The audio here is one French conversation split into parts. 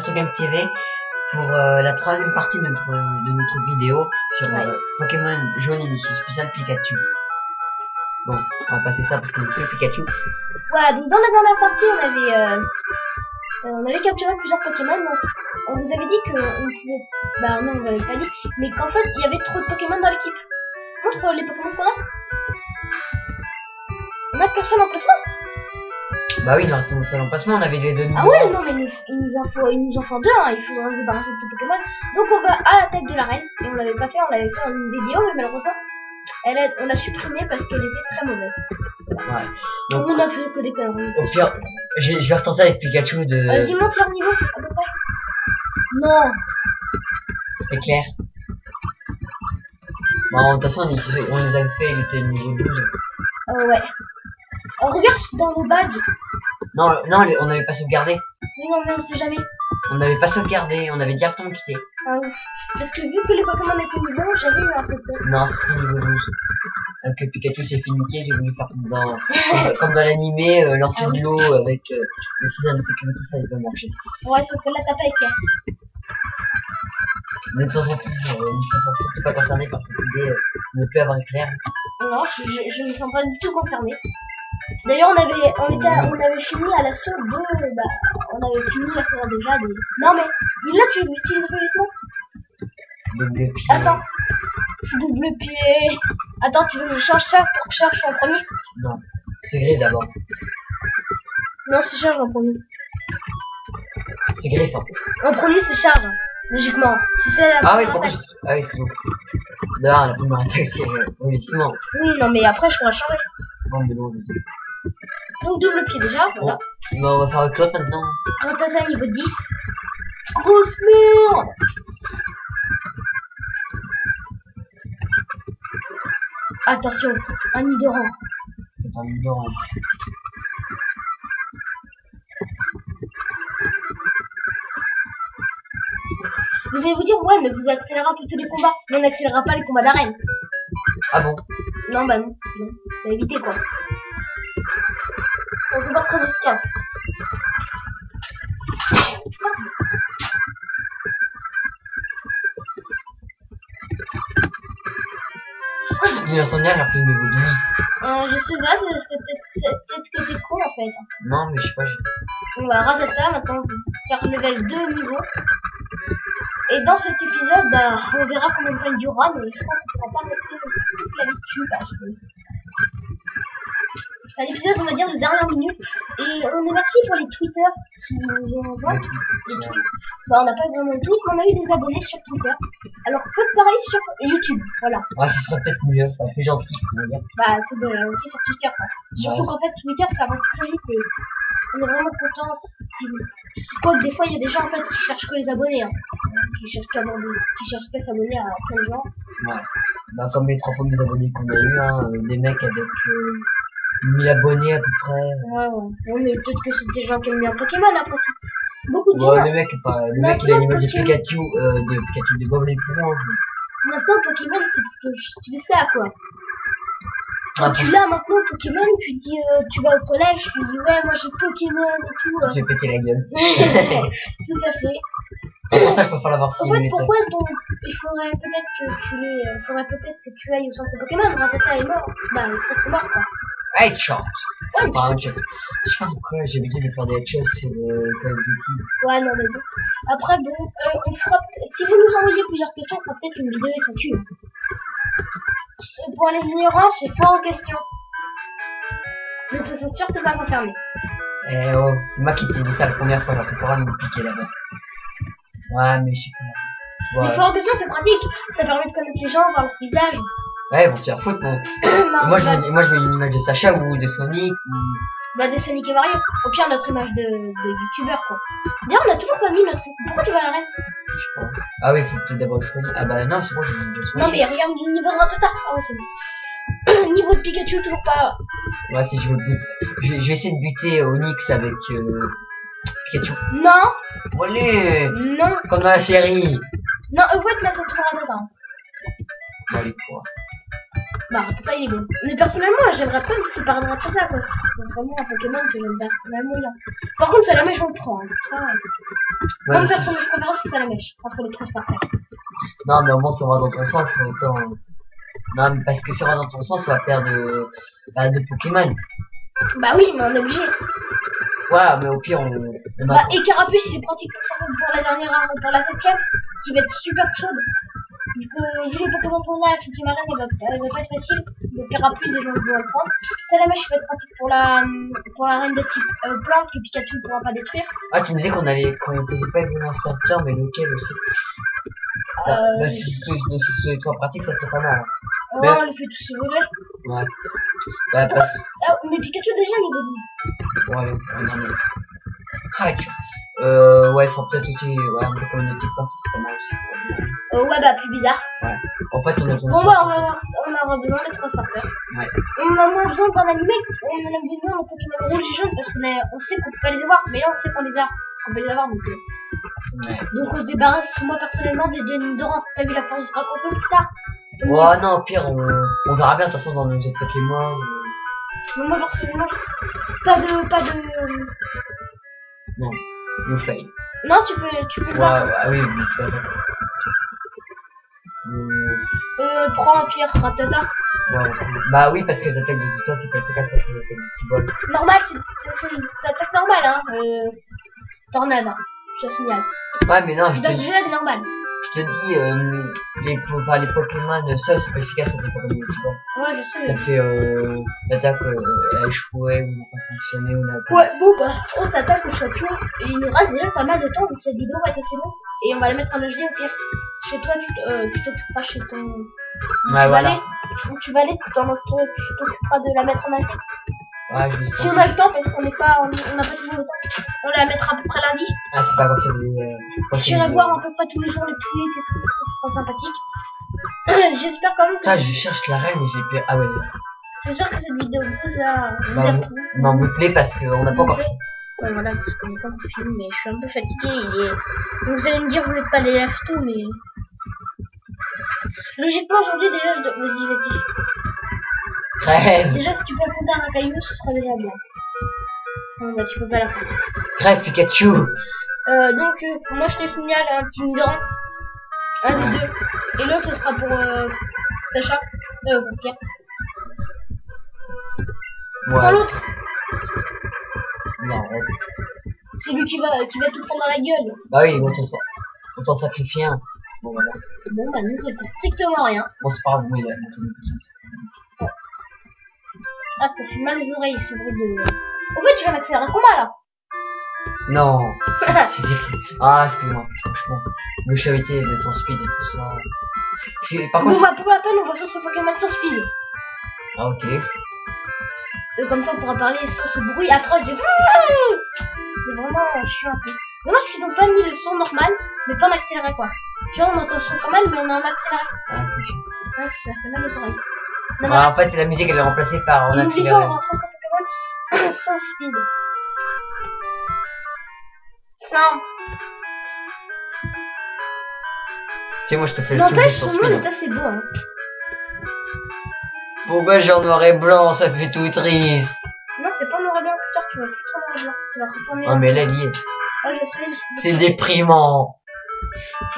Retro Game TV pour la troisième partie de notre vidéo sur Pokémon jaune édition spéciale Pikachu. Bon, on va passer ça parce que c'est Pikachu. Voilà, donc dans la dernière partie, on avait capturé plusieurs Pokémon. Donc on vous avait dit que on pouvait... Bah non, on vous l'avait pas dit. Mais qu'en fait, il y avait trop de Pokémon dans l'équipe. Montre les Pokémon qu'on a. On a qu'un seul emplacement. Bah oui, dans le seul emplacement, on avait les deux niveaux. Ah ouais, non, mais il nous en faut deux, hein. Il faudra se débarrasser de tous Pokémon. Donc on va à la tête de l'arène. Et on l'avait pas fait, on l'avait fait en une vidéo, mais malheureusement, on l'a supprimée parce qu'elle était très mauvaise. Ouais. Donc, on a fait que des conneries. Au pire, je vais retenter avec Pikachu de... Vas-y, montre leur niveau, à peu près. Non. Éclair. Bon, de toute façon, on les avait fait, il était niveau 12. Ouais. Regarde dans nos badges. Non, on n'avait pas sauvegardé. Mais non, mais on sait jamais. On n'avait pas sauvegardé, on avait directement quitté. Ah ouf. Parce que vu que les Pokémon étaient niveau, j'avais eu un peu peur. Non, c'était niveau 12. Donc Pikachu s'est fait niquer, j'ai voulu faire comme dans l'animé, lancer de l'eau avec le système de sécurité, ça n'avait pas marché. Ouais, sauf que là t'as pas éclair. Ne te sens surtout pas concerné par cette idée de ne plus avoir éclair. Non, je me sens pas du tout concerné. D'ailleurs, on avait fini à l'assaut de... Bah, on avait fini à faire déjà des... Non mais, là tu utilises pas les noms. Double pied. Attends. Double pied. Attends, tu veux que je change ça pour que Charge soit en premier? Non, c'est Griffe d'abord. Non, c'est Charge en premier. C'est Griffe. Hein. En premier, c'est Charge. Logiquement. Si c'est la ah oui, pourquoi ah oui, c'est bon. D'ailleurs, la première attaque, c'est sinon. Oui, non, mais après, je pourrais changer. Non, mais non, désolé. Donc, double pied déjà, voilà. Bon, on va faire avec l'autre maintenant. Ratata niveau 10. Grosse merde. Attention, un Nidoran. C'est un Nidoran. Vous allez vous dire, ouais, mais vous accélérez plutôt les combats. Mais on n'accélérera pas les combats d'arène. Ah bon? Non, bah non. C'est évité quoi. C'est pas très efficace. Pourquoi je dis l'entendre alors qu'il est niveau 12? Je sais pas, peut-être que t'es con en fait. Non, mais je sais pas. On va Ratata maintenant faire level 2 niveau. Et dans cet épisode, bah, on verra combien de temps il durera, mais je crois qu'on pourra pas rester toute la vie dessus parce que c'est un épisode, on va dire, de dernière minute. Et on est merci pour les tweeters qui nous envoient les tweets. Bah, on n'a pas vraiment de tweets, mais on a eu des abonnés sur Twitter. Alors, faites pareil sur YouTube, voilà. Ouais, ce serait peut-être mieux, c'est pas plus gentil, on va dire. Bah, c'est aussi sur Twitter, quoi. Surtout qu'en fait, Twitter, ça avance très vite et on est vraiment content si vous... Quoique des fois, il y a des gens, en fait, qui cherchent que les abonnés, hein. Qui cherchent qu'à s'abonner à plein de gens. Ouais. Bah, comme les 3 premiers abonnés qu'on a eu, hein, des mecs avec 1000 abonnés à peu près. Ouais, mais peut-être que c'est des gens qui aiment bien Pokémon après tout. Beaucoup de gens. Le mec, il a l'image de Pikachu, de Bob l'éponge. Maintenant, Pokémon, c'est plutôt stylé ça, quoi. Ah, tu l'as maintenant, Pokémon, tu dis, tu vas au collège, tu dis, ouais, moi j'ai Pokémon et tout. Tu vais péter la gueule. Tout à fait. C'est pour ça qu'il faut faire l'avoir si. En fait, pourquoi il faudrait peut-être que tu ailles au centre Pokémon. Ratata est mort. Bah, il est presque mort, quoi. Headshot. Enfin, headshot. Je sais pas pourquoi j'ai l'habitude de faire des headshots sur Call of Duty. Ouais, non, mais bon. Après, bon, on fera... Si vous nous envoyez plusieurs questions, on fera peut-être une vidéo et ça tue. Pour les ignorants, c'est pas en question. Ne te sens surtout pas concerné. Eh oh, c'est moi qui t'ai dit ça la première fois, alors tu pourras me piquer là-bas. Ouais, mais je sais pas. Ouais. Les fois en question, c'est pratique. Ça permet de connaître les gens, voir leur visage. Ouais, bon, c'est la faute, bon. Moi, je veux une image de Sacha ou de Sonic ou... Bah, de Sonic et Mario. Au pire, notre image de youtubeur, quoi. D'ailleurs, on a toujours pas mis notre... Pourquoi tu vas à l'arène? Je sais pas. Ah oui, faut peut-être d'abord Sonic. Ah bah non, c'est bon, j'ai déjà Sonic. Non, mais regarde le niveau de Ratata. Ah ouais, c'est bon. Niveau de Pikachu, toujours pas. Ouais, si je veux buter. Je vais essayer de buter Onyx avec Pikachu. Non. Allez. Non. Comme dans la série. Non, ouais, tu m'as toujours Ratata. Bon, allez, quoi. Bah, Ratata, il est bon. Mais personnellement, j'aimerais pas me séparer de Ratata, quoi. C'est vraiment un Pokémon que j'aime personnellement bien. Par contre, c'est la je le prends. Hein. Ça, Ouais, Mon c'est- personnage préféré, c'est Salamèche, entre les 3 starters. Non, mais au moins, ça va dans ton sens, autant... Non, mais parce que ça va dans ton sens, ça va faire de Pokémon. Bah oui, mais on est obligé. Ouais, mais au pire, on Bah, et Carapuce, il est pratique pour la dernière arène, pour la 7ème, qui va être super chaude. Vu les Pokémon qu'on a, la 7ème arène, elle va pas être facile. Donc Carapuce, les gens vont le prendre. Salamèche va être pratique pour la reine de type plante, que Pikachu ne pourra pas détruire. Ah, tu me disais qu'on faisait pas évoluer un starter, mais lequel aussi? Même si c'est les trois pratiques, ça serait pas mal. Ouais, on les fait tous évoluer. Ouais. Bah, parce... Ah, mais Pikachu déjà niveau 12. Bon, allez, on en est. Ah, tu... ouais, faut peut-être aussi, ouais, un peu comme une équipe forte, c'est pas mal aussi. Ouais, bah, plus bizarre. Ouais. En fait, on a besoin Bon, de... bah, on aura besoin des 3 starters. Ouais. On en a besoin dans l'animé, on en a besoin dans Pokémon rouge et jaune parce on sait qu'on peut pas les avoir, mais là on sait qu'on les a. On peut les avoir donc. Ouais. Donc on se débarrasse, moi personnellement, des deux Nidoran. T'as vu la force du dragon un peu plus tard. Ouais, non, au pire, on verra bien, de toute façon, dans nos autres Pokémon. Mais moi personnellement, pas de. Non, you fail. Non, tu peux Ouais, battre. ah oui, oui, tu vas d'accord. Prends un pierre, ratata. Ouais, bah oui, parce que les attaques de displace, c'est pas efficace parce que les attaques de tribol. Normal, c'est une attaque normale, hein. Tornade, hein. Je te signale. Ouais, mais non, je Dans te ce dis, jeu, elle est normale. les Pokémon seuls, c'est pas efficace contre les Pokémon de tribol. Ouais, je sais. Ça Mais... fait, l'attaque, a échoué, ou n'a pas fonctionné, ou n'a pas... Ouais, bon, bah, on s'attaque au champion. Et il nous reste déjà pas mal de temps, donc cette vidéo va être assez longue. Et on va la mettre en HD au pire. Chez toi, tu t'occuperas chez ton. Ouais, voilà. Tu vas aller, tu t'occuperas de la mettre en HD. Ouais, je Si sais. on a le temps, parce qu'on n'a pas toujours le temps. On la mettra à peu près lundi. Ah, c'est pas comme ça, J'irai voir à peu près tous les jours les tweets et tout, ce sera sympathique. J'espère quand même Putain, que. je cherche la reine, mais j'ai plus... Ah ouais. J'espère que cette vidéo vous a Non, vous plaît parce qu'on n'a pas encore fini. Ouais, voilà, parce qu'on n'est pas encore fini, mais je suis un peu fatigué. Donc vous allez me dire, vous n'êtes pas l'élève tout, mais. Logiquement, aujourd'hui, déjà, vas-y, vas-y. Crève. Déjà, si tu peux affronter un caillou, ce sera déjà bien. Bon, bah, tu peux pas l'affronter. Crève, Pikachu. Moi, je te signale un petit Nidoran. Un des deux. Et l'autre, ce sera pour Sacha. Pour Pierre. Prends Ouais. l'autre. Non, ouais. C'est lui qui va tout prendre dans la gueule. Bah oui, autant sacrifier un. Bon, voilà. Bon, bah, nous, ça fait strictement rien. Bon, c'est pas grave, oui, il a monté une petite. Ah, ça fait mal aux oreilles, ce bruit de. Au fait, tu vas m'accélérer un combat là. Non. C'est ah, excusez-moi, franchement. Gauchavité de ton speed et tout ça. Par Bon, contre... bah, pour la peine, on va sortir Pokémon sans speed. Ah, ok. Comme ça, on pourra parler sans ce bruit atroce de. C'est vraiment chiant un peu. Dommage qu'ils ont pas mis le son normal, mais pas en accéléré quoi. Tu vois, on entend le son quand même, mais on est en accéléré. Ah, c'est sûr. Ouais, ça fait mal aux oreilles. Non, mais Ah, en fait, la musique, elle est remplacée par en n'oublie pas, accéléré. on va sortir Pokémon sans speed. Non. Tu sais, moi, je te fais le N'empêche, sur ce monde speed. est assez beau, hein. Pourquoi j'ai en noir et blanc, ça fait tout triste. Non, c'est pas noir et blanc plus tard, tu vas plus trop noir et blanc. Tu vas retourner. Oh, mais là, il y est. Ah, je sais. C'est déprimant.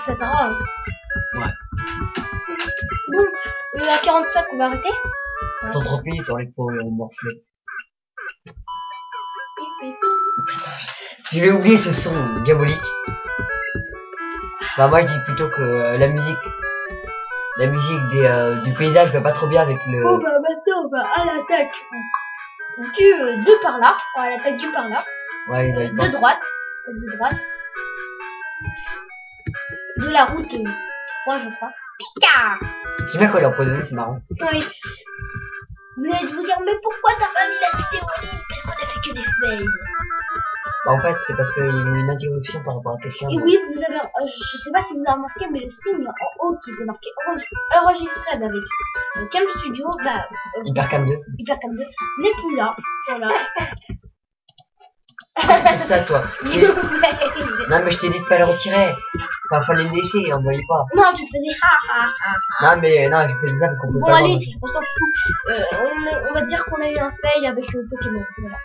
Ça t'arrange. Ouais. Bon, à 45, on va arrêter. T'en trop vite, on les pauvres morflés. Je vais oublier ce son diabolique. Bah, moi, je dis plutôt que la musique du paysage va pas trop bien avec le... Bon, bah, maintenant, on va à l'attaque du par là. On va à l'attaque du par là. Ouais, il va être De droite. De droite. De la route 3, je crois. Pika! J'aime bien quand il est empoisonné, c'est marrant. Oui. Vous allez vous dire, mais pourquoi t'as pas mis la vidéo en ligne? Parce qu'on a fait que des fails. Bah, en fait, c'est parce qu'il y a eu une interruption par rapport à quelqu'un. Et oui, vous avez, je sais pas si vous avez remarqué, mais le signe en haut qui était marqué enregistré avec Cam Studio, bah, Hypercam 2. Hypercam 2, n'est plus là. Voilà. C'est ça, toi. Non, mais je t'ai dit de pas le retirer. Enfin, fallait le laisser, on voyait pas. Non, tu faisais ha ha ha. Non, mais non, j'ai fait ça parce qu'on peut Bon, pas. allez, on s'en fout. On va dire qu'on a eu un fail avec le Pokémon. Voilà.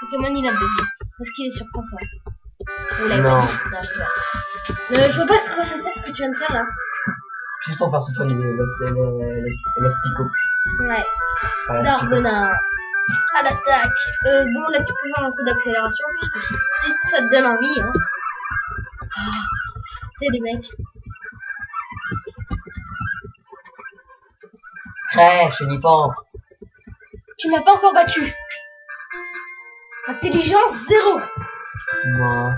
Pokémon, il a bugué. Parce qu'il est sur console. Vous l'avez Non. pas dit. Non, je vois pas ce que c'est ce que tu viens de faire là. Juste pour faire souffler l'astico. Ouais. Voilà, Darbenin. À l'attaque. Bon, là, tu peux faire un coup d'accélération, puisque si ça te donne envie, hein. Ah, c'est les mecs. Crève, je dis pas. Tu m'as pas encore battu. Intelligence 0. Moi.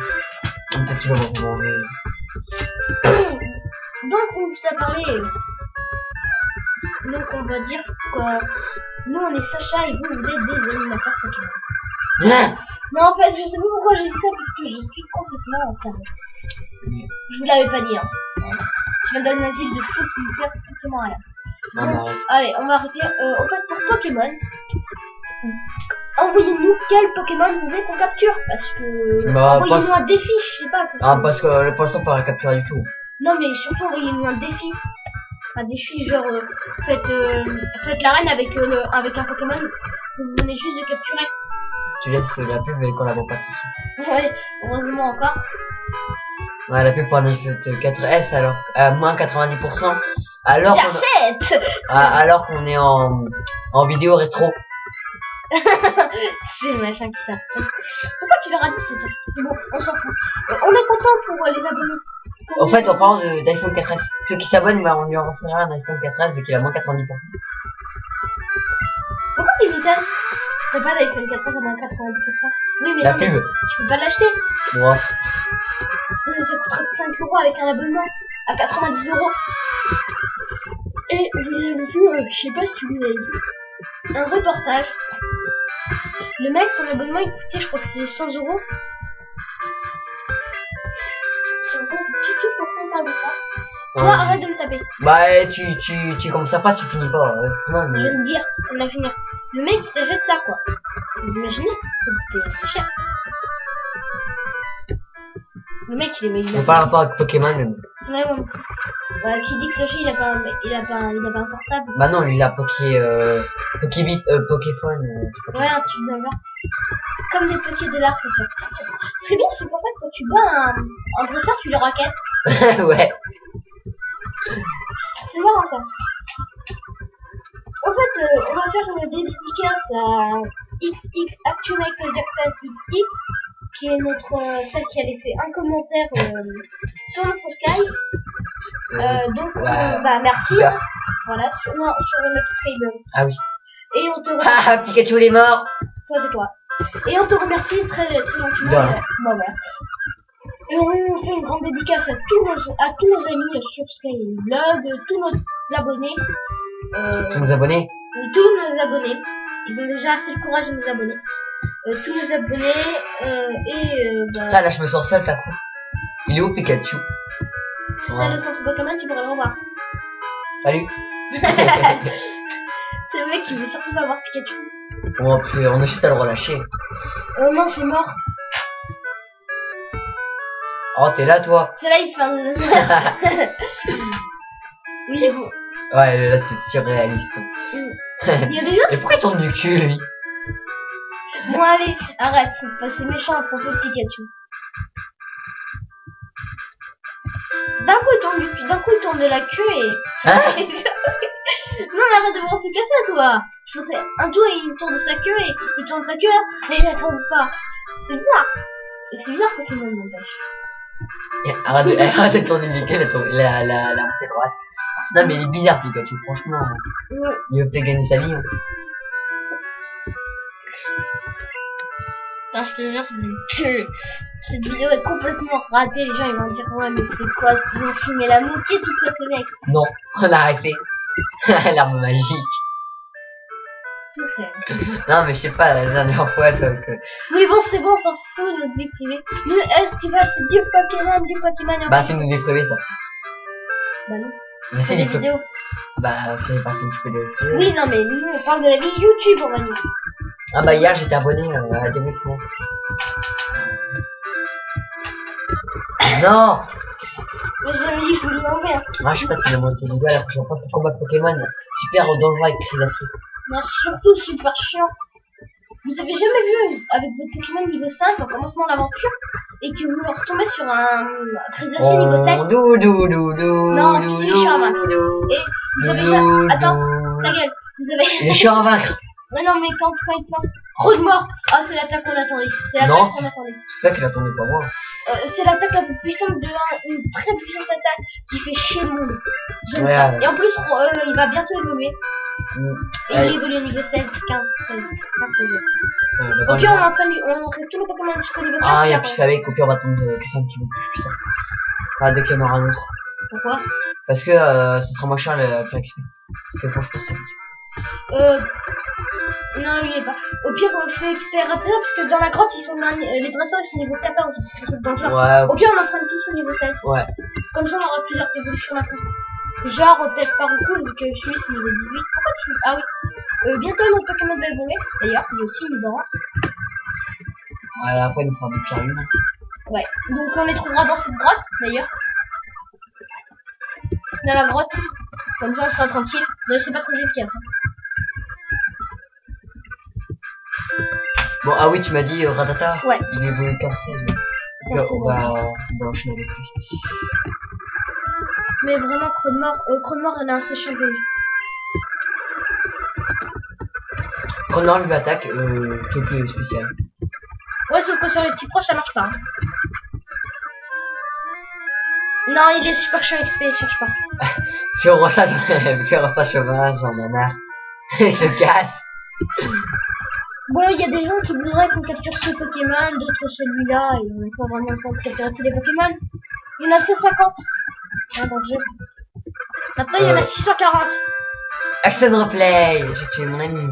Peut-être tu vas me manger. Donc, on t'a parlé. Donc, on va dire quoi. Nous, on est Sacha et vous, vous êtes des animateurs Pokémon. Non, en fait, je sais pas pourquoi j'ai dit ça, puisque je suis complètement en taré. Je vous l'avais pas dit, hein. Je viens d'un asile de trucs qui me servent strictement à rien. Non, Donc, non, arrête. allez, on va arrêter. En fait, pour Pokémon, envoyez-nous quel Pokémon vous voulez qu'on capture. Parce que. Bah, envoyez-nous pas- un défi, je sais pas. Ah, parce que pour l'instant, pas la capturer du tout. Non, mais surtout, envoyez-nous un défi. Un défi, genre, faites l'arène avec, avec un Pokémon que vous venez juste de capturer. Tu laisses la pub et qu'on la voit pas ici. Ouais, heureusement encore. Ouais, la pub pour un iPhone 4S alors, moins 90%. Alors qu'on J'achète. alors qu'on est en vidéo rétro. C'est le machin qui s'appelle. Pourquoi tu leur as dit c'est ça? Mais bon, on s'en fout. On est content pour les abonnés. En fait, en parlant d'iPhone 4S, ceux qui s'abonnent, bah, on lui offrira un iPhone 4S vu qu'il a moins 90%. Pourquoi tu m'étonnes? T'as pas d'iPhone 4 à moins 90%? Oui, mais La non, mais pub. tu peux pas l'acheter. Moi. Ça coûterait 5 € avec un abonnement à 90 €. Et j'ai vu, je sais pas si vous avez vu, un reportage. Le mec, son abonnement, il coûtait, je crois que c'est 100 €. Sur le compte du tout pour qu'on parle de ça. Toi, Ouais. arrête de me taper. Bah, tu commences à pas, tu finis pas. C'est moi, Je mais... vais me dire, on va finir. Le mec, il s'achète ça, quoi. Vous imaginez? Ça coûtait très cher. Le mec, il On parle pas avec Pokémon, mais bon. Ouais, ouais. Qui dit que Sochi, il a pas un portable. Bah non, lui, il a Pokébip, Poképhone, je sais pas Ouais, un truc d'un genre. Comme des petits de l'art, c'est ça. Ce qui est bien, c'est qu'en fait, quand tu bats un dresseur, tu le raquettes. quoi. Ouais. C'est marrant, ça. En fait, on va faire une dédicace à XX Actu Michael Jackson XX, qui est celle qui a laissé un commentaire sur notre Skype. Donc, Ouais. bah, merci. Super. Voilà, sur notre Skype. Ah oui. Et on te remercie. Ah, Pikachu, il est mort. Toi, c'est toi. Et on te remercie très gentiment. De rien. Bon, voilà. Et on fait une grande dédicace à tous nos amis sur Skyblog, tous nos abonnés. Tous nos abonnés. Tous nos abonnés. Ils ont déjà assez le courage de nous abonner. Tous nos abonnés, bah, Putain, là, je me sens seul, t'as coup. Il est où, Pikachu? si t'as le centre Pokémon, tu pourras le revoir. Salut. C'est le mec qui veut surtout pas voir Pikachu. Bon, puis, on a juste à le relâcher. Oh non, c'est mort. Oh, t'es là, toi. C'est là, il fait un... Oui, bon. Ouais, là, c'est surréaliste. Il y a des gens... Et pourquoi il tourne du cul, lui? Bon, allez, arrête. C'est méchant à propos de Pikachu. D'un coup, il tourne de la queue et... Hein? Non, mais arrête de penser qu'à ça, toi. Je pensais, un tour, il tourne sa queue et il tourne sa queue là, mais il la tourne pas. C'est bizarre. Et c'est bizarre quand il me m'empêche. Arrête de tourner du cul, la montée droite. Non, mais il est bizarre, Pikachu, franchement. Il veut peut-être gagner sa vie. Hein. Putain, je te jure que cette vidéo est complètement ratée. Les gens ils vont dire ouais mais c'est quoi, ils ont fumé la moitié tout quoi ces mecs. Non, on a arrêté. L'arme magique. Tout ça. Non, mais je sais pas, la dernière fois, toi, que... Oui bon c'est bon, on s'en fout de notre vie privée. Nous ce qu'ils veulent c'est du Pokémon et Bah, c'est nous déprimer, ça. Bah non. Mais C'est c'est des les vidéos. Bah, c'est parce que tu peux les... Oui non mais nous on parle de la vie YouTube on va dire. Ah bah, hier, j'étais abonné à DMX, non. Non. Mais j'avais dit que je voulais l'enlever. Hein. Ah, je sais pas, tu m'as monté les gars, la prochaine fois pour combattre Pokémon. Super dangereux avec crise d'acier. Mais surtout super chiant. Vous avez jamais vu avec votre Pokémon niveau 5 en commencement l'aventure et que vous retombez sur un Crédocier niveau 7. Non, puis c'est les chiens à vaincre. Et vous avez jamais... Attends, ta gueule. Vous avez... Les chiens à vaincre. Ouais, non, mais quand il pense... Trop de mort. Ah, c'est l'attaque qu'on attendait. C'est l'attaque qu'on attendait. C'est toi qui l'attendais, pas moi. C'est l'attaque la plus puissante de une très puissante attaque qui fait chier le monde. J'aime Ouais, ça. ouais. Et en plus, il va bientôt évoluer. Et Ouais. il évolue niveau 16, 15, 16, 16. Bah, Au pire, on entraîne tous les Pokémon jusqu'au niveau 15. ah, il y a plus avec, au pire, on va attendre que c'est un petit peu plus puissant. Ah, dès qu'il y en aura un autre. Pourquoi? Parce que ça sera moins cher le faire XP. Parce que franchement, c'est Non, il est pas. Au pire, on fait XP rapide parce que dans la grotte, les dresseurs ils sont niveau 14. C'est un truc dans le genre. ouais, Au pire, on entraîne tous au niveau 16. ouais. Comme ça, on aura plusieurs évolutions après. Genre, peut-être pas beaucoup, vu que je suis niveau 18. Pourquoi tu... Ah oui. Bientôt, notre Pokémon va évoluer. D'ailleurs, il y a aussi Nidorant. Ouais, après, il nous fera des pierres lunes. Ouais. Donc, on les trouvera dans cette grotte, d'ailleurs. Dans la grotte. Comme ça, on sera tranquille. Mais c'est pas très efficace. Hein. Bon, ah oui, tu m'as dit Rattata. Ouais. Il évolue 15-16. Ouais. On va enchaîner avec lui. Mais vraiment, Cronemort, elle a un séchant des... Connor lui attaque, quelques spécial. Ouais, sauf que sur les petits proches, ça marche pas. Hein. Non, il est super chaud XP, cherche pas. Féroça cheval, j'en ai marre. Il se casse. Bon, il y a des gens qui voudraient qu'on capture ce Pokémon, d'autres celui-là, et on n'a pas vraiment le temps de capturer tous les Pokémon. Il y en a 150 hein, dans le jeu. Maintenant, il y en a 640. Action replay. J'ai tué mon ami.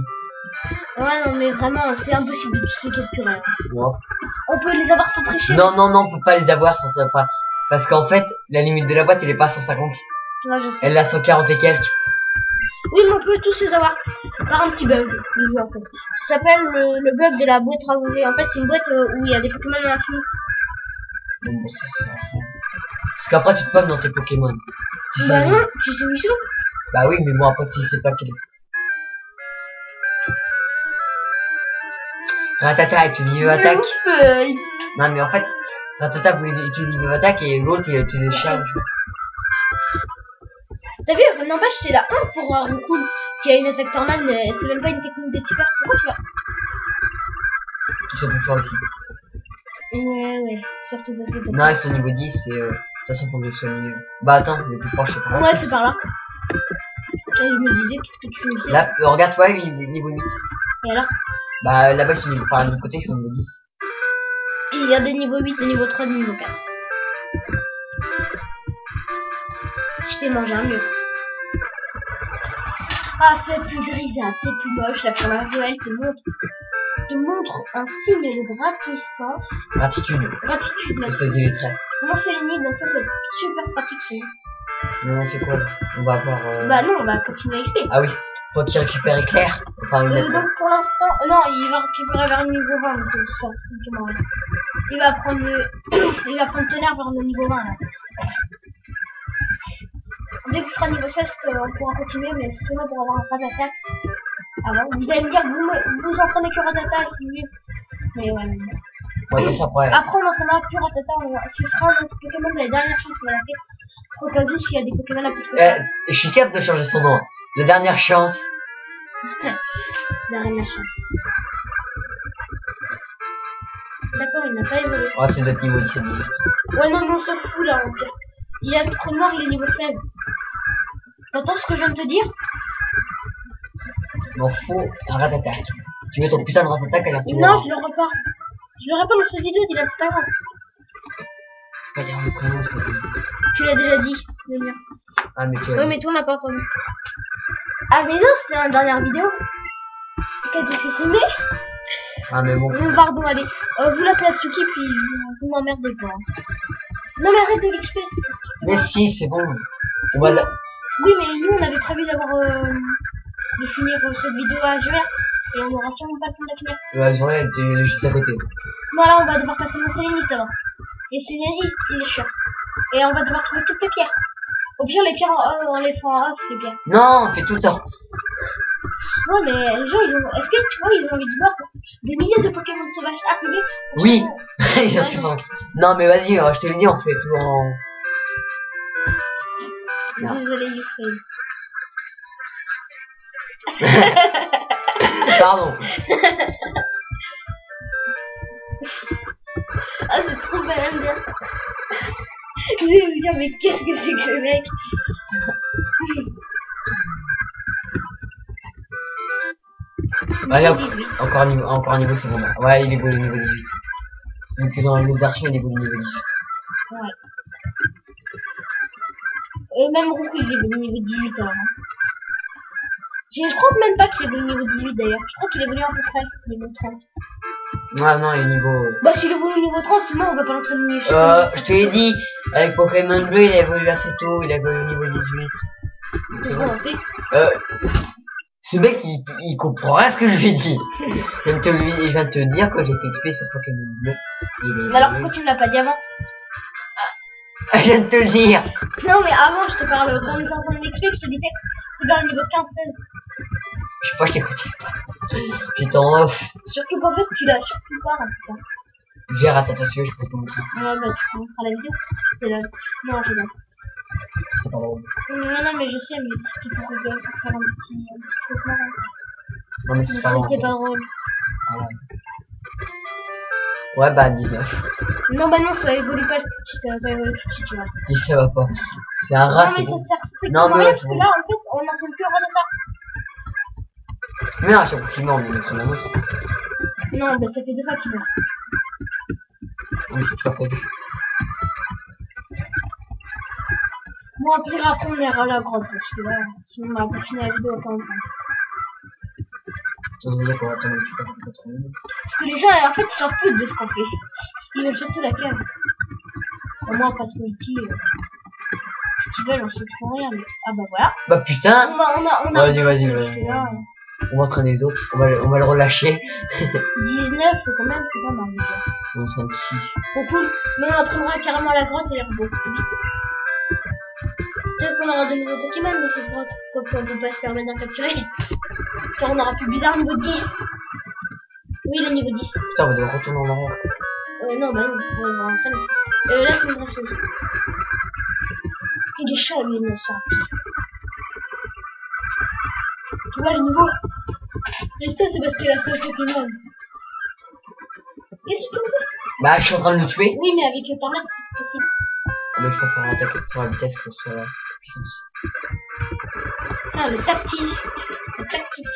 Ouais, non, mais vraiment, c'est impossible de tous les capturer. Wow. On peut les avoir sans tricher. Non, non, non, on peut pas les avoir sans pas. Parce qu'en fait, la limite de la boîte, elle est pas à 150. Ouais, je sais. Elle est à 140 et quelques. Oui, mais on peut tous les avoir par un petit bug du jeu, en fait. Ça s'appelle le bug de la boîte rallongée. En fait, c'est une boîte où il y a des Pokémon à l'infini. Bon, c'est ça. Parce qu'après, tu te pommes dans tes Pokémon. Si Bah ça- non, tu sais où ils sont. Bah oui, mais bon, après, tu sais pas quel est. Ratata utilise une attaque. Non, mais en fait, Ratata voulait utiliser une attaque et l'autre, il a utilisé le charge. T'as vu, n'empêche, c'est la honte pour Roukoul qui a une attaque Tornade, mais c'est même pas une technique des typeurs. Pourquoi tu vas? Tout ça pour faire aussi. Ouais, surtout parce que t'as... Non, ils sont niveau 10 et de toute façon, faut les soigner. Bah attends, le plus proche, c'est pas grave. Ouais, c'est par là. Et je me disais, qu'est-ce que tu faisais? Là, regarde, toi, il est niveau 8. Et alors? Bah là-bas, ils sont niveau, par l'autre côté, ils sont niveau 10. Il y a des niveaux 8, des niveaux 3, des niveaux 4. Je t'ai mangé un mur. Ah, c'est plus grisâtre, c'est plus moche. La première duel te montre un signe de gratissance. Gratitude. Gratitude, là. Espèce de traits. Non, c'est l'ennemi, donc ça, c'est super pratique. Non, on fait quoi là? On va avoir. Bah non, on va continuer à XP. Ah oui, faut qu'il récupère éclair. Enfin, Donc pour l'instant, non, il va récupérer vers le niveau 20, donc ça, simplement. Il va prendre il va prendre tonnerre vers le niveau 20 là. Dès qu'il sera niveau 16, on pourra continuer, mais seulement pour avoir un Rattata. Avant, vous allez me dire, vous entraînez que Rattata, c'est mieux. Mais ouais, mais... Ouais, c'est ça après. Après, on entraînera plus Rattata, ce sera notre Pokémon de la dernière chance qu'on a fait. Au cas où, s'il y a des Pokémon à plus de Je suis capable de changer son nom. La dernière chance. dernière chance. D'accord, il n'a pas évolué. Oh, c'est notre niveau 17. Ouais, non, mais on s'en fout là, en fait. Il a trop noir, il est niveau 16. T'entends ce que je viens de te dire? M'en fous, un Rattata. Tu veux ton putain de Rattata qu'elle a plus Non, je le repars. Je le repars dans cette vidéo, dis-la, c'est pas grave. Pas dire le prénom, c'est pas grave. Tu l'as déjà dit, le mien. Ah, mais tu Ouais, mais toi, on n'a pas entendu. Ah, mais non, c'était la dernière vidéo. Qu'elle était filmée. Ah, mais bon. Bon, pardon, allez. Vous l'appelez Atsuki, puis vous m'emmerdez pas. Non, mais arrête de l'XP. Mais si, c'est bon. On va la... Oui, mais nous, on avait prévu d'avoir de finir cette vidéo à HVR. Et on aura sûrement pas le temps de la finir. La journée, elle était juste à côté. Non, là, on va devoir passer mon sélénite avant. Et sélénite, il est chiant. Et on va devoir trouver toutes les pierres. Au pire, les pierres, on les fera en off, les pierres. Non, on fait tout le temps. Ouais, mais les gens, ils ont... Est-ce que, tu vois, ils ont envie de voir des milliers de Pokémon sauvages arriver? Oui. Ils ont tous envie. Non, mais vas-y, je te le dis, on fait tout en... Non. Désolé, Ukraine. Pardon. Ah, c'est trop malin bien. Je vais vous dire, mais qu'est-ce que c'est que ce mec? Allez, hop. 18. Encore un niveau, c'est bon. Ouais, il évolue au niveau 18. Donc dans une autre version, il évolue au niveau 18. Ouais. Et même Roku, il est au niveau 18 alors. Hein. Je crois même pas qu'il est au niveau 18 d'ailleurs. Je crois qu'il est venu à peu près niveau 30. Ouais, non, il est niveau... Bah, s'il est venu au niveau 30, sinon on va pas l'entraîner. je te l'ai dit, avec Pokémon Bleu, il a évolué assez tôt, il a évolué au niveau 18. C'est bon, c'est. Ce mec, il comprend rien ce que je lui dis. Je viens de te dire que j'ai fait exprès ce Pokémon Bleu. Mais alors pourquoi tu ne l'as pas dit avant? Je viens de te le dire. Non, mais avant, je te parle, quand on était en train de m'expliquer, je te disais, c'est vers le niveau 15-16. Je sais pas, je t'écoutais pas. J'étais en off. Surtout qu'en fait, tu l'as surtout pas, hein, putain. J'ai raté ta suite, je peux te montrer. Ouais, bah, tu montreras la vidéo. C'est là. Non, je sais C'était pas drôle. non, mais je sais, mais c'était pour rigoler, pour faire un petit truc marrant. Non, mais Mais c'est pas drôle. c'était pas drôle. Ouais, bah, 19. Non, bah non, ça évolue pas tout petit, ça va pas évoluer tout petit, tu vois. Si, ça va pas. C'est un rat, Non, mais c'est ça bon. sert strictement Non, à mais rien, ouais, parce c'est que bon. là, en fait, on n'entraîne plus rien de ça. Mais non, à chaque fois qu'il meurt, on est sur la route. Non, bah ça fait 2 fois qu'il meurt. Mais c'est pas prévu. Bon, au pire, après, on ira à la grotte, parce que là, sinon, on va pas finir la vidéo à 45. Ça veut dire qu'on va attendre un petit peu pour terminer. Parce que les gens, en fait, ils s'en foutent de ce qu'on fait. Ils veulent surtout la cave. Au moins, parce que ici, ce qu'ils veulent, on sait trop rien. Mais... Ah bah voilà. Bah putain. On a Vas-y. là, On va entraîner les autres. On va le relâcher. 19, quand même, c'est pas mal, déjà. On s'en fiche. Trop cool. Mais on entraînera carrément la grotte et les robots. Peut-être qu'on aura de nouveaux Pokémon dans cette grotte. Quoique on peut pas se permettre d'en capturer. Car on aura plus bizarre niveau 10. Oui, le niveau 10. Putain, on va devoir retourner en arrière. Non, bah non, on va rentrer ici. Là, c'est une dresseuse. Il est chaud, lui, il me sorti. Tu vois le niveau? Et ça, c'est parce qu'il a fait Pokémon. Qu'est-ce que tu veux? Bah, je suis en train de le tuer. Oui, mais avec Internet, c'est facile. Mais je préfère attaquer pour la vitesse que sur la puissance. Ah, le tactique. Le tactique.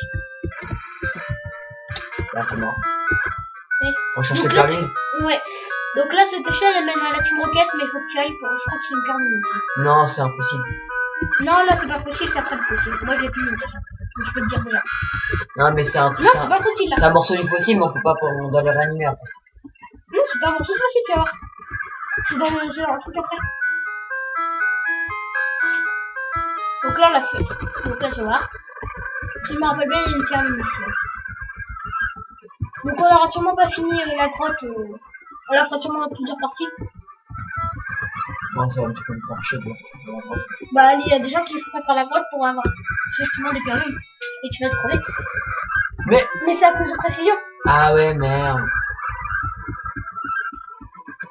Là, c'est mort. Ouais. On cherche Donc le là- permis. Ouais. Donc là, cette échelle, elle mène à la Team Rocket, mais il faut que tu ailles pour... Je crois que c'est une permis aussi. Non, c'est impossible. Non, là, c'est pas possible, c'est après le possible. Moi, j'ai fini déjà. Donc, je peux te dire déjà. Non, mais c'est un... Non, c'est pas possible, C'est là. un morceau du fossile, mais on peut pas pour... on doit le réanimer après. Non, c'est pas un morceau facile, tu vas voir. C'est dans le un truc après. Donc là, on l'a fait. Donc là, tu vas voir. Si je me rappelle bien, il y a une permis ici. Là. Donc on aura sûrement pas fini la grotte. On la fera sûrement en plusieurs parties. Non, ça va un petit peu me faire chier de l'entendre. Bah, il y a des gens qui préfèrent la grotte pour avoir effectivement des permis. Et tu vas te crever. Mais c'est à cause de précision. Ah ouais, merde.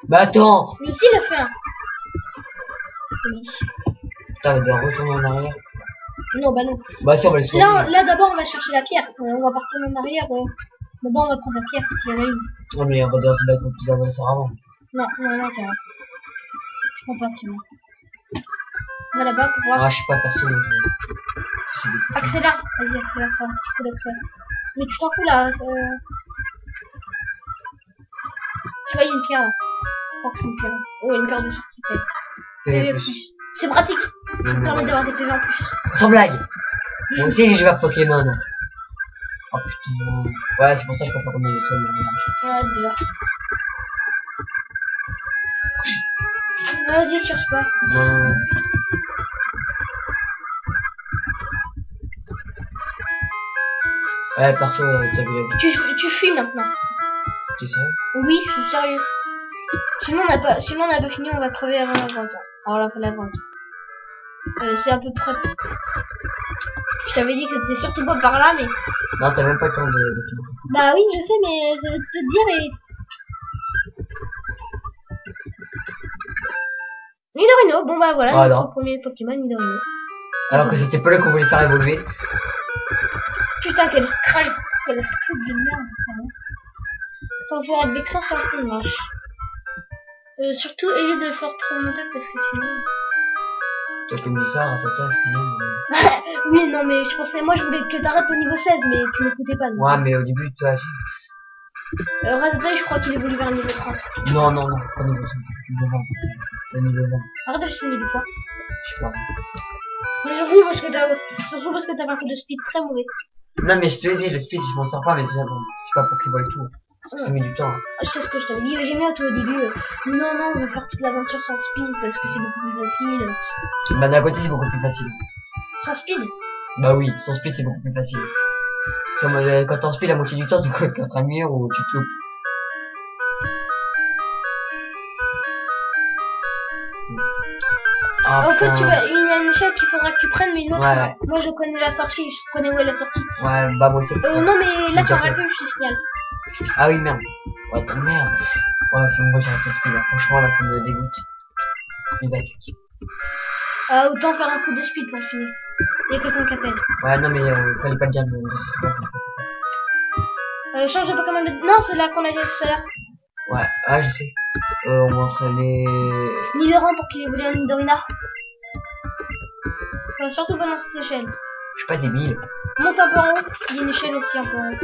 Bah attends. Lui aussi, il a fait un. Oui. Putain, on va devoir retourner en arrière. Non, bah non. Bah si, on va le sauver. Là d'abord, on va chercher la pierre. On va pas retourner en arrière. D'abord, on va prendre la pierre s'il y en a une. Non, mais on va devoir se battre contre plus adversaires avant. Non, carrément. Je comprends pas, tu vois. On va là-bas pour voir. Ah, je suis pas perso. C'est des coups. Accélère. Vas-y, accélère. Fais un petit coup d'accélère. Mais tu t'en fous là. Tu vois, il y a une pierre là. Je crois que c'est une pierre. Oh, il y a une carte de sortie peut-être. PV+. PV+. C'est pratique. Ça te Mais permet ouais. d'avoir des PV en plus. Sans blague. Moi aussi, j'ai joué à Pokémon. Oh putain. Ouais, c'est pour ça que je préfère qu'on ait les sols. Ouais, déjà. Vas-y, cherche pas. Non. Ouais, perso, t'as vu la vie. Tu fuis maintenant. T'es sérieux? Oui, je suis sérieux. Sinon on n'a pas fini, on va crever avant la grotte. Alors là, la grotte. C'est à peu près. Je t'avais dit que c'était surtout pas par là, mais... Non, t'as même pas le temps de finir. Bah oui, je sais, mais je vais te dire et... Nidorino, bon bah voilà, Voilà. notre premier Pokémon Nidorino. Alors que c'était pas là qu'on voulait faire évoluer. Putain, quel scratch de merde, ça, hein. Enfin, faut être d'écran, c'est un peu moche. Surtout, évite de faire trop monter parce que sinon... Toi, tu me dis ça, Ratata, excuse-moi. Oui, non, mais je pensais, moi je voulais que t'arrêtes au niveau 16, mais tu m'écoutais pas. Donc. Ouais, mais au début, toi, Rattata, je crois qu'il évolue vers le niveau 30. non, non, non, pas niveau 5, niveau 20. Le niveau 20, Arrête de le soigner des fois. je sais pas. Mais surtout parce que t'avais un coup de speed très mauvais. Non, mais je te l'ai dit, le speed, je m'en sers pas, mais déjà, bon, c'est pas pour qu'il vole tout. Parce que ça met du temps. C'est ce que je t'avais dit, j'ai mis à toi au début. Non, non, on va faire toute l'aventure sans speed parce que c'est beaucoup plus facile. Bah, d'un côté, c'est beaucoup plus facile. Sans speed? Bah oui, sans speed, c'est beaucoup plus facile. Quand t'en speed la moitié du temps, tu cours contre un mur ou tu te loupes. En fait, il y a une échelle qu'il faudra que tu prennes, mais non. Ouais. Moi, je connais la sortie, je connais où est la sortie. Ouais, bah moi c'est Non, mais là, tu auras vu, je te signale. Ah oui, merde. Ouais, merde. Ouais, c'est bon, moi j'arrête le speed là. Franchement, là, ça me dégoûte. Il va Autant faire un coup de speed pour finir. Il y a quelqu'un qui appelle. Ouais, non, mais fallait pas le dire, je sais pas. Change de Pokémon de... Non, c'est là qu'on a dit tout à l'heure. Ouais, ah, je sais. On va entraîner... Nidoran pour qu'il évolue un Nidorina. Surtout pas dans cette échelle. Je suis pas débile. Monte un peu en haut. Il y a une échelle aussi un peu en haut.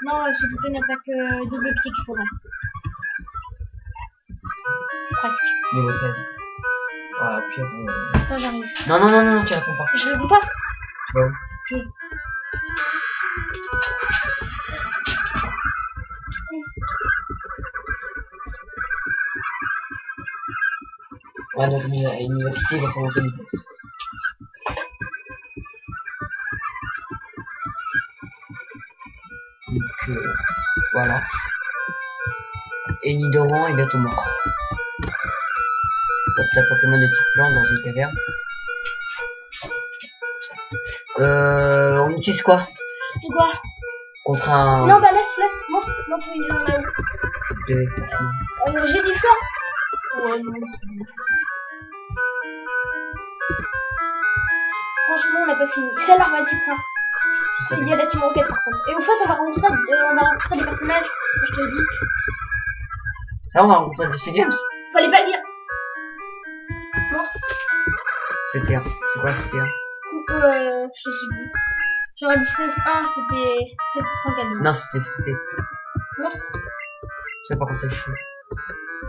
Non, c'est plutôt une attaque double pied qu'il faudrait. Presque. Niveau 16. Ouais, pire. Attends, j'arrive. Non, non, non, non, tu réponds pas. Je réponds pas. Tu vas où? Ouais, donc il nous a quitté, il va faire monter vite. Donc, voilà. Et Nidoran est bientôt mort. Ta Pokémon de type plante dans une caverne. On utilise quoi? Quoi? Contre un... Non, bah laisse, montre Nidoran là-haut. C'est franchement... J'ai dit fleur. Ouais, non. Franchement, on n'a pas fini. C'est l'armatique, hein. Il y a la team roquette par contre. Et au fait, on va rencontrer des personnages que je te dis. Ça, on va rencontrer des James. Fallait pas le dire. Montre. C'était un. C'est quoi c'était un? Je sais plus. J'aurais dit 16-1, c'était 34. Non, c'était. Montre. Je sais pas comment ça je fais.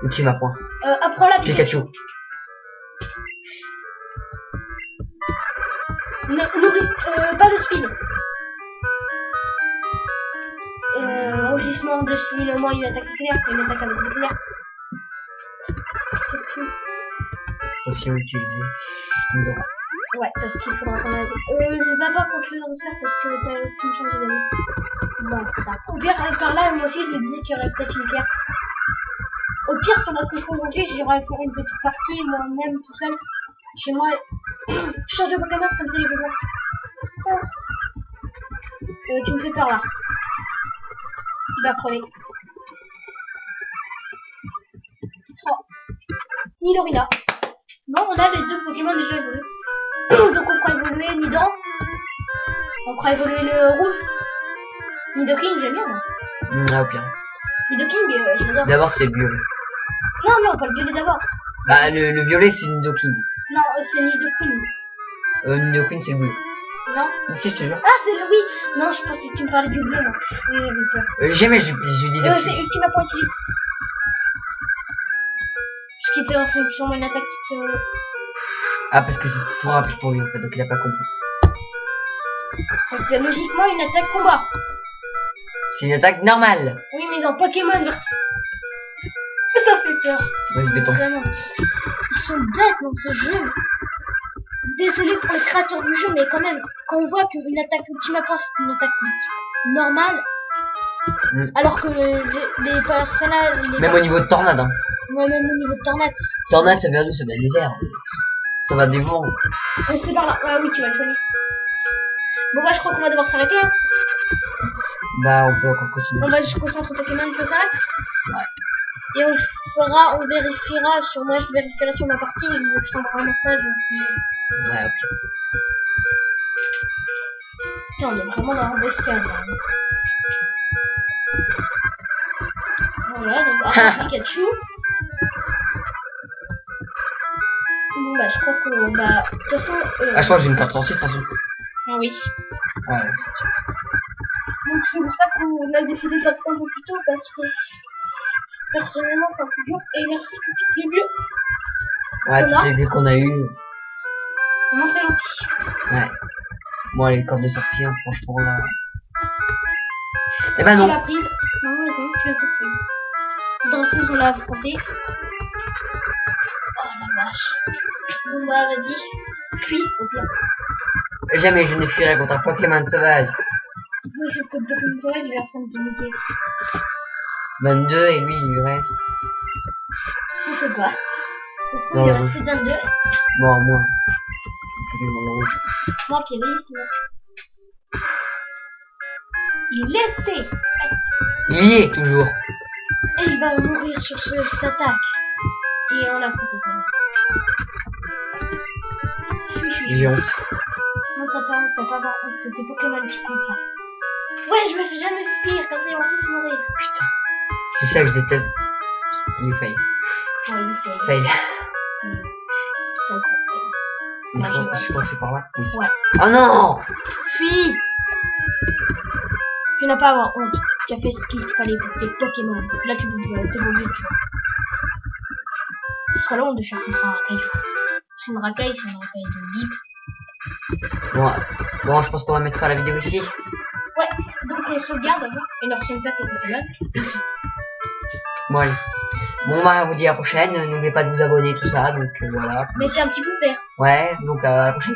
Ultime à point. Apprends la Pikachu. N'oublie pas de speed. Enregistrement de speed, au moins une attaque nucléaire, une attaque avec nucléaire. Aussi utiliser. Nidoran. Ouais, parce qu'il faudra qu'on aille. Ne va pas contre le lanceur parce que t'as aucune chance de gagner. Bon, trop tard. Au pire, par là, moi aussi, je me disais qu'il y aurait peut-être une pierre. Au pire, sur notre concours aujourd'hui, j'aurais faire une petite partie, moi-même, tout seul. Chez moi, je change de Pokémon comme ça, les Pokémon. Tu me fais peur là. Il va crever. Oh. Nidorina. Bon, on a les deux Pokémon déjà évolués. Donc on fera évoluer Nidoran. On fera évoluer le rouge. Nidoking, j'aime bien moi. Ah, au pire. Nidoking, j'adore. D'abord, c'est le violet. Non, non, pas le violet d'abord. Bah, le violet, c'est Nidoking. Non, c'est Nidoqueen. Nidoking, c'est le bleu. Non. Si, je te jure. Ah, c'est le oui. Non, je pensais que tu me parlais du bleu, moi. Oui, j'avais peur. Jamais je dis Nidoking. C'est Ultima Point utilise. Ce qui était dans son une attaque petite. Ah, parce que c'est trop rapide pour lui en fait, donc il a pas compris. C'est logiquement une attaque combat. C'est une attaque normale. Oui, mais dans Pokémon version. Ça fait peur. Ouais, ce béton. Vraiment. Ils sont bêtes dans ce jeu. Désolé pour les créateurs du jeu, mais quand même, quand on voit qu'une attaque Ultima Point c'est une attaque normale, alors que les personnages. Même au niveau de tornade, hein. Ouais, même au niveau de tornade. Tornade, ça vient d'où? Ça vient des airs. Ça va des vents. C'est par là. Ah oui, tu vas le choisir. Bon bah je crois qu'on va devoir s'arrêter. Hein. Bah, on peut encore continuer. On va se concentrer Pokémon, tu s'arrête. Ouais. Et on vérifiera sur moi, je vérifierai sur ma partie, et je t'enverrai un message aussi. Ouais, ok. Tiens, on est vraiment dans un boss calme. Hein. Voilà, donc on va Pikachu. Bon bah je crois que bah de toute façon. Ah, je crois que j'ai une carte sortie de toute façon. Ah oui. Ouais. Donc c'est pour ça qu'on a décidé de s'attendre un peu plus tôt parce que personnellement c'est un peu dur. Et merci pour toutes les bleus. Ouais, toutes les vues qu'on a eues. Vraiment très gentil. Ouais. Bon, les cartes de sortie, hein, franchement là. Eh ben non. Tu l'as prise. Non, attends, tu l'as pas prise. C'est dans la saison on l'a affronté. Oh la vache. Bon bah vas-y. Puis, au pire. Jamais je ne fuirai contre un Pokémon sauvage. Oui, c'est peut-être Pokémon sauvage, il va faire de Mickey. 22 et lui il lui reste. Je sais pas. Ça se trouve, Non, il reste plus de 22. Bon, moi. Moi, qui est sinon. Il l'était. Il y est toujours. Et il va mourir sur cette attaque. Et on l'a affronté quand même. J'ai honte. Non, t'as pas honte, c'était Pokémon qui compte là. Ouais, je me fais jamais fuir, comme ça ils vont tous mourir. Putain. C'est ça que je déteste. Il fail. Ouais, il fait. Fail. C'est un gros fail. Je crois que c'est par là. Oui, ouais. Oh non! Fuis! Tu n'as pas à avoir honte. Tu as fait ce qu'il fallait pour tes Pokémon. Là, tu peux t'évoluer, tu vois. Ce serait long de faire contre un racaille. C'est une racaille de bip. Bon, je pense qu'on va mettre fin à la vidéo ici. Ouais, donc on sauvegarde avant et leur sauvegarde au Pokémon. Bon, allez. Bon, bah, on vous dit à la prochaine. N'oubliez pas de vous abonner, tout ça. Donc, voilà. Mettez un petit pouce vert. Ouais, donc à la prochaine.